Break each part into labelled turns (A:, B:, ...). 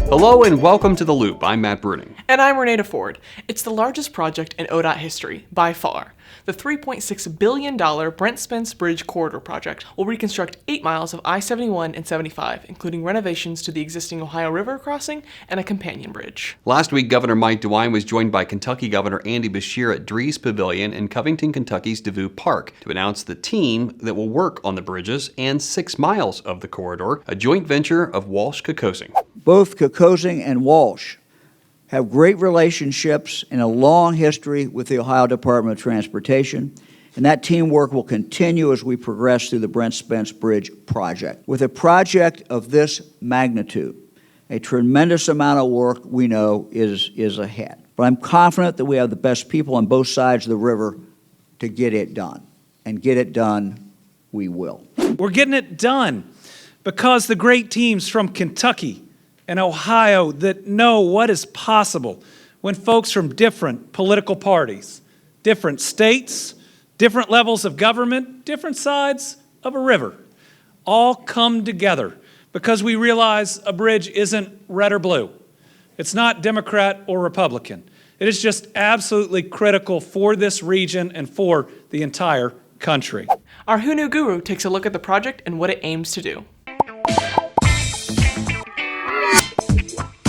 A: Hello and welcome to The Loop. I'm Matt Bruning.
B: And I'm Renata Ford. It's the largest project in ODOT history, by far. The $3.6 billion Brent-Spence Bridge Corridor project will reconstruct 8 miles of I-71 and 75, including renovations to the existing Ohio River crossing and a companion bridge.
A: Last week, Governor Mike DeWine was joined by Kentucky Governor Andy Beshear at Dries Pavilion in Covington, Kentucky's DeVue Park to announce the team that will work on the bridges and 6 miles of the corridor, a joint venture of Walsh-Kokosing.
C: Both Kokosing and Walsh have great relationships and a long history with the Ohio Department of Transportation, and that teamwork will continue as we progress through the Brent-Spence Bridge project. With a project of this magnitude, a tremendous amount of work we know is ahead. But I'm confident that we have the best people on both sides of the river to get it done. And get it done, we will.
D: We're getting it done because the great teams from Kentucky and Ohio that know what is possible when folks from different political parties, different states, different levels of government, different sides of a river, all come together because we realize a bridge isn't red or blue. It's not Democrat or Republican. It is just absolutely critical for this region and for the entire country.
B: Our Who Knew Guru takes a look at the project and what it aims to do.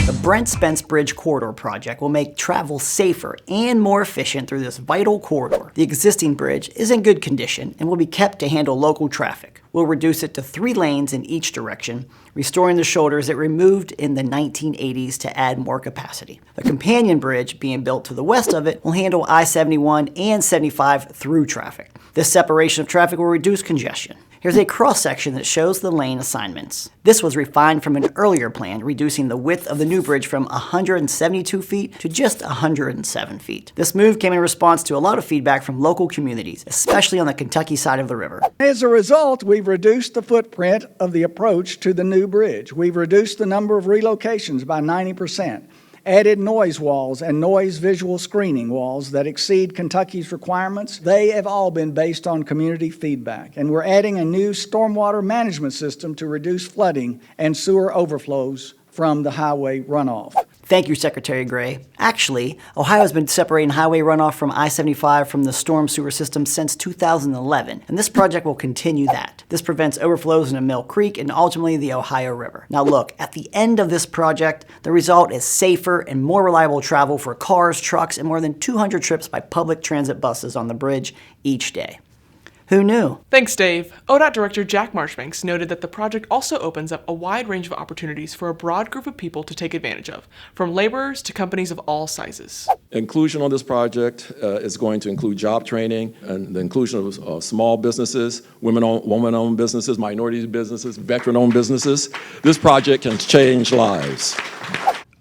E: The Brent-Spence Bridge Corridor project will make travel safer and more efficient through this vital corridor. The existing bridge is in good condition and will be kept to handle local traffic. We'll reduce it to 3 lanes in each direction, restoring the shoulders it removed in the 1980s to add more capacity. The companion bridge being built to the west of it will handle I-71 and 75 through traffic. This separation of traffic will reduce congestion. Here's a cross-section that shows the lane assignments. This was refined from an earlier plan, reducing the width of the new bridge from 172 feet to just 107 feet. This move came in response to a lot of feedback from local communities, especially on the Kentucky side of the river.
F: As a result, we've reduced the footprint of the approach to the new bridge. We've reduced the number of relocations by 90%. Added noise walls and noise visual screening walls that exceed Kentucky's requirements. They have all been based on community feedback. And we're adding a new stormwater management system to reduce flooding and sewer overflows from the highway runoff.
E: Thank you, Secretary Gray. Actually, Ohio has been separating highway runoff from I-75 from the storm sewer system since 2011, and this project will continue that. This prevents overflows into Mill Creek and ultimately the Ohio River. Now look, at the end of this project, the result is safer and more reliable travel for cars, trucks, and more than 200 trips by public transit buses on the bridge each day. Who knew?
B: Thanks, Dave. ODOT Director Jack Marchbanks noted that the project also opens up a wide range of opportunities for a broad group of people to take advantage of, from laborers to companies of all sizes.
G: Inclusion on this project is going to include job training and the inclusion of small businesses, women-owned businesses, minority businesses, veteran-owned businesses. This project can change lives.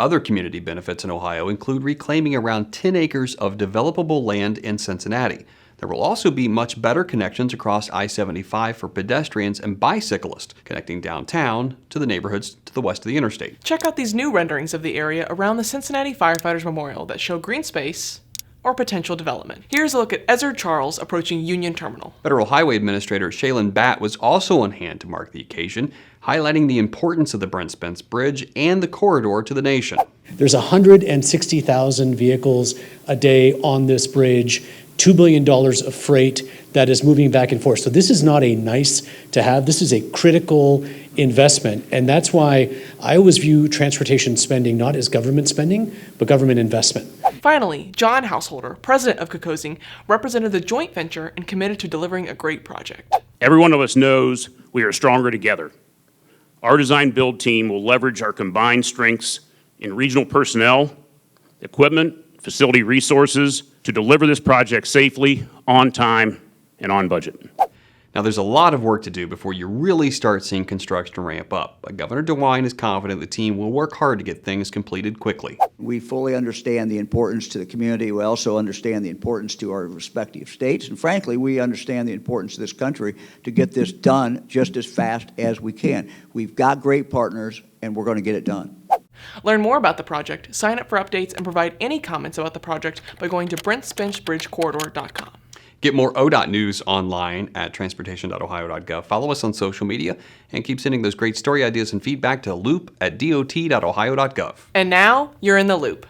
A: Other community benefits in Ohio include reclaiming around 10 acres of developable land in Cincinnati. There will also be much better connections across I-75 for pedestrians and bicyclists, connecting downtown to the neighborhoods to the west of the interstate.
B: Check out these new renderings of the area around the Cincinnati Firefighters Memorial that show green space or potential development. Here's a look at Ezard Charles approaching Union Terminal.
A: Federal Highway Administrator Shaylin Batt was also on hand to mark the occasion, highlighting the importance of the Brent-Spence Bridge and the corridor to the nation.
H: There's 160,000 vehicles a day on this bridge, $2 billion of freight that is moving back and forth. So this is not a nice to have, this is a critical investment. And that's why I always view transportation spending not as government spending, but government investment.
B: Finally, John Householder, president of Kokosing, represented the joint venture and committed to delivering a great project.
I: Every one of us knows we are stronger together. Our design build team will leverage our combined strengths in regional personnel, equipment, facility resources to deliver this project safely, on time, and on budget.
A: Now, there's a lot of work to do before you really start seeing construction ramp up, but Governor DeWine is confident the team will work hard to get things completed quickly.
C: We fully understand the importance to the community. We also understand the importance to our respective states. And frankly, we understand the importance to this country to get this done just as fast as we can. We've got great partners, and we're going to get it done.
B: Learn more about the project, sign up for updates, and provide any comments about the project by going to BrentSpenceBridgeCorridor.com.
A: Get more ODOT news online at transportation.ohio.gov. Follow us on social media and keep sending those great story ideas and feedback to loop@dot.ohio.gov.
B: And now, you're in the loop.